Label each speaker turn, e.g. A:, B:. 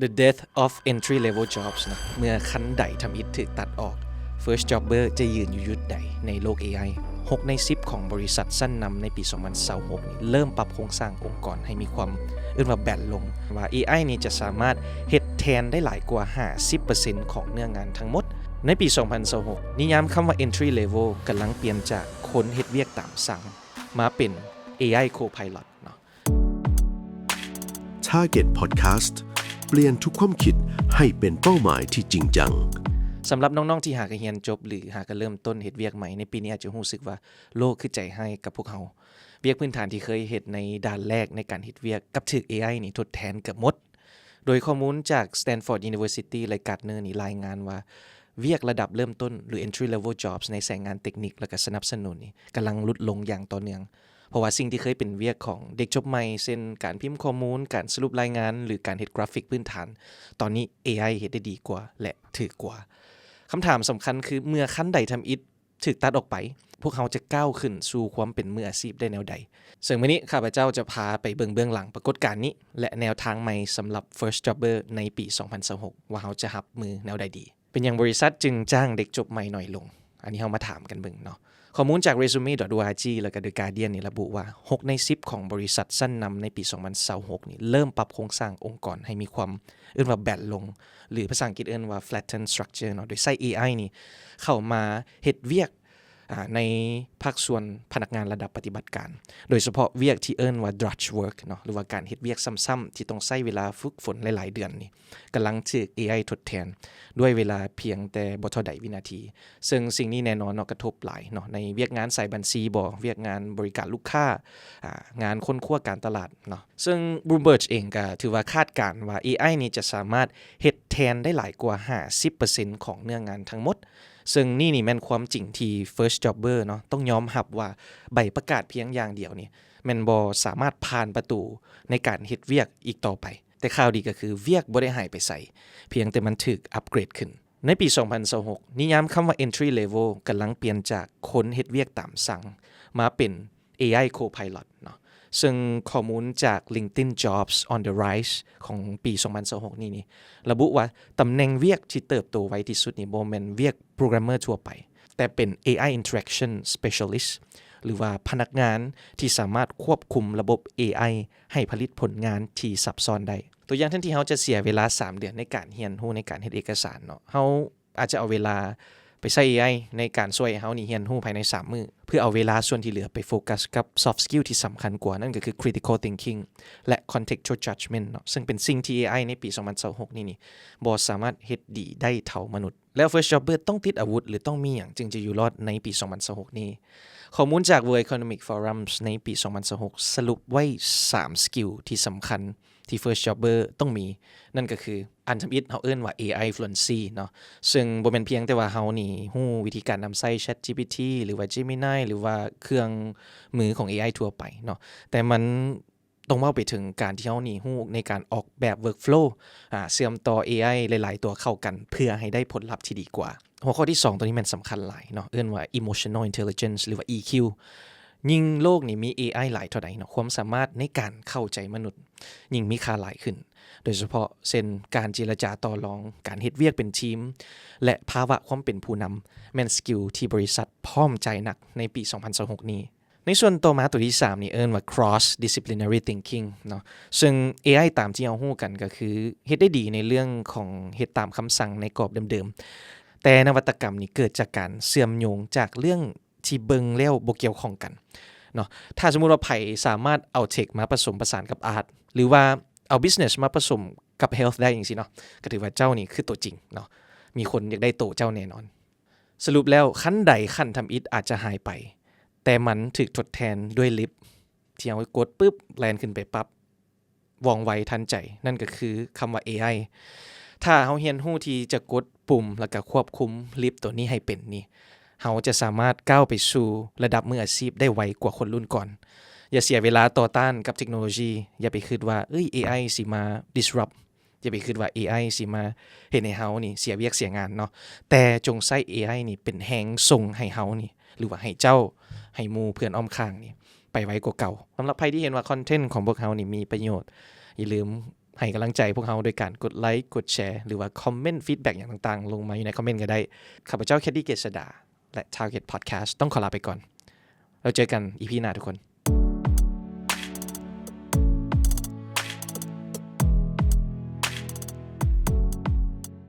A: The death of entry level jobs นะเมื่อคันใดทำอิฐถูกตัดออก First Jobber จะยืนอยู่ยุดใดในโลก AI 6 ใน 10 ของบริษัทสั้นนำในปี 2026 นี้เริ่มปรับโครงสร้างองค์กรให้มีความว่าแบนลงว่า AI นี้จะสามารถเฮ็ดแทนได้หลายกว่า 50% ของเนื้องานทั้งหมดในปี 2026 นิยามคำว่า entry level กำลังเปลี่ยนจากคนเฮ็ดเวียกตามสั่งมาเป็น AI Co-pilot เนาะ
B: Target Podcast เปลี่ยนทุกความคิดให้เป็นเป้าหมายที่จริงจัง
A: สำหรับน้องๆที่หากเรียนจบหรือหากเริ่มต้นเฮ็ดเวียกใหม่ในปีนี้อาจจะรู้สึกว่าโลกคือใจให้กับพวกเขาเวียกพื้นฐานที่เคยเฮ็ดในด้านแรกในการเฮ็ดเวียกกับถูก AI นี่ทดแทนเกือบหมดโดยข้อมูลจาก Stanford University และ Gartner นี่รายงานว่าเวียกระดับเริ่มต้นหรือ entry level jobs ในสายงานเทคนิคและก็สนับสนุนนี่กำลังลดลงอย่างต่อเนื่องเพราะว่าสิ่งที่เคยเป็นเวียกของเด็กจบใหม่เช่นการพิมพ์ข้อมูลการสรุปรายงานหรือการเฮ็ดกราฟิกพื้นฐานตอนนี้ AI เฮ็ดได้ดีกว่าและถูกกว่าคำถามสำคัญคือเมื่อคันใดทำอิฐถูกตัดออกไปพวกเขาจะก้าวขึ้นสู่ความเป็นมืออาชีพได้แนวใดซึ่งวันนี้ข้าพเจ้าจะพาไปเบื้องหลังปรากฏการณ์นี้และแนวทางใหม่สำหรับ First Jobber ในปี 2026 ว่าเขาจะรับมือแนวใดดีเป็นอย่างบริษัทจึงจ้างเด็กจบใหม่หน่อยลงอันนี้เรามาถามกันเบิ่งเนาะข้อมูลจาก resume.org และก็ The Guardian นี่ระบุว่า6 ใน 10 ของบริษัทสั้นนำในปี 2026 นี่เริ่มปรับโครงสร้างองค์กรให้มีความว่าแบนลงหรือภาษาอังกฤษว่า flatten structure เนาะโดยใช้ AI นี่เข้ามาเฮ็ดเวียกในภาคส่วนพนักงานระดับปฏิบัติการโดยเฉพาะเวียกที่ว่า drudge work เนาะหรือว่าการเฮ็ดเวียกซ้ำๆที่ต้องใช้เวลาฝึกฝนหลายๆเดือนนี่กำลังถูก AI ทดแทนด้วยเวลาเพียงแต่บ่เท่าใดวินาทีซึ่งสิ่งนี้แน่นอนเนาะกระทบหลายเนาะในเวียกงานสายบัญชีบ่เวียกงานบริการลูกค้างานค้นคว้าการตลาดเนาะซึ่ง Bloomberg เองก็ถือว่าคาดการณ์ว่า AI นี่จะสามารถเฮ็ดแทนได้หลายกว่า 50% ของเนื้องานทั้งหมดซึ่งนี่แม่นความจริงที่ First Jobber เนาะต้องยอมรับว่าใบประกาศเพียงอย่างเดียวนี่แม่นบ่สามารถผ่านประตูในการเฮ็ดเวียกอีกต่อไปแต่ข่าวดีก็คือเวียกบ่ได้หายไปไสเพียงแต่มันถูกอัปเกรดขึ้นในปี 2026 นิยามคำว่า entry level กำลังเปลี่ยนจากคนเฮ็ดเวียกตามสั่งมาเป็น AI Co-pilot เนาะซึ่งข้อมูลจาก LinkedIn Jobs on the Rise ของปี 2026 นี่ระบุว่าตำแหน่งเวียกที่เติบโตไวที่สุดนี่บ่แม่นเวียกโปรแกรมเมอร์ทั่วไปแต่เป็น AI Interaction Specialist หรือว่าพนักงานที่สามารถควบคุมระบบ AI ให้ผลิตผลงานที่ซับซ้อนได้ตัวอย่างทันที่เขาจะเสียเวลา3 เดือนในการเรียนรู้ในการเฮ็ดเอกสารเนาะเขาอาจจะเอาเวลาไปใช้ AI ในการช่วยเฮานี่เรียนรู้ภายใน3 มื้อเพื่อเอาเวลาส่วนที่เหลือไปโฟกัสกับ soft skill ที่สำคัญกว่านั่นก็คือ critical thinking และ contextual judgment เนาะซึ่งเป็นสิ่งที่ AI ในปี 2026 นี่บ่สามารถเฮ็ดดีได้เท่ามนุษย์แล้ว First Jobber ต้องติดอาวุธหรือต้องมีหยังจึงจะอยู่รอดในปี 2026 นี้ข้อมูลจาก World Economic Forum ในปี 2026 สรุปไว้3 สกิลที่สำคัญที่ First Jobber ต้องมีนั่นก็คืออันทำอิฐเฮาเอิ้นว่า AI fluency เนาะซึ่งบ่แม่นเพียงแต่ว่าเฮานี่ฮู้วิธีการนำใช้ ChatGPT หรือว่า Gemini หรือว่าเครื่องมือของ AI ทั่วไปเนาะแต่มันต้องเว้าไปถึงการที่เฮานี่ฮู้ในการออกแบบ workflow เชื่อมต่อ AI หลายๆตัวเข้ากันเพื่อให้ได้ผลลัพธ์ที่ดีกว่าหัวข้อที่2ตัวนี้มันสำคัญหลายเนาะเอิ้นว่า emotional intelligence หรือว่า EQ ยิ่งโลกนี้มี AI หลายเท่าใดเนาะความสามารถในการเข้าใจมนุษย์ยิ่งมีค่าหลายขึ้นโดยเฉพาะเช่นการเจรจาต่อรองการเฮ็ดเวียกเป็นทีมและภาวะความเป็นผู้นำแม่นสกิลที่บริษัทพร้อมใจหนักในปี 2026 นี้ในส่วนต่อมาตัวที่3นี่เอิ้นว่า cross disciplinary thinking เนาะซึ่ง AI ตามที่เราฮู้กันก็คือเฮ็ดได้ดีในเรื่องของเฮ็ดตามคำสั่งในกรอบเดิมๆแต่นวัตกรรมนี่เกิดจากการเชื่อมโยงจากเรื่องที่เบิ่งแล้วบ่เกี่ยวข้องกันเนาะถ้าสมมุติว่าไผสามารถเอาเทคมาผสมผสานกับอาร์ตหรือว่าเอา business มาผสมกับ health ได้จังซี่เนาะก็ถือว่าเจ้านี่คือตัวจริงเนาะมีคนอยากได้โตเจ้าแน่นอนสรุปแล้วขั้นใดขั้นทำอิฐอาจจะหายไปแต่มันถูกทดแทนด้วยลิฟต์ที่เอากดปึ๊บแลนขึ้นไปปั๊บว่องไวทันใจนั่นก็คือคำว่า AI ถ้าเฮาเรียนรู้ที่จะกดปุ่มแล้วก็ควบคุมลิฟต์ตัวนี้ให้เป็นนี่เฮาจะสามารถก้าวไปสู่ระดับมืออาชีพได้ไวกว่าคนรุ่นก่อนอย่าเสียเวลาต่อต้านกับเทคโนโลยีอย่าไปคิดว่าAI สิมา disrupt อย่าไปคิดว่า AI สิมาเฮ็ดให้เฮานี่เสียเวียกเสียงานเนาะแต่จงใช้ AI นี่เป็นแฮงส่งให้เฮานี่หรือว่าให้เจ้าให้หมู่เพื่อนอ้อมข้างนี่ไปไวกว่าเก่าสำหรับใครที่เห็นว่าคอนเทนต์ของพวกเฮานี่มีประโยชน์อย่าลืม ให้กำลังใจพวกเราโดยการกดไลค์กดแชร์หรือว่าคอมเมนต์ฟีดแบ็กอย่างต่างๆลงมาอยู่ในคอมเมนต์ก็ได้ข้าพเจ้าแคดดี้เกษดาและ Target Podcast ต้องขอลาไปก่อนแล้วเจอกัน EP หน้าทุกคน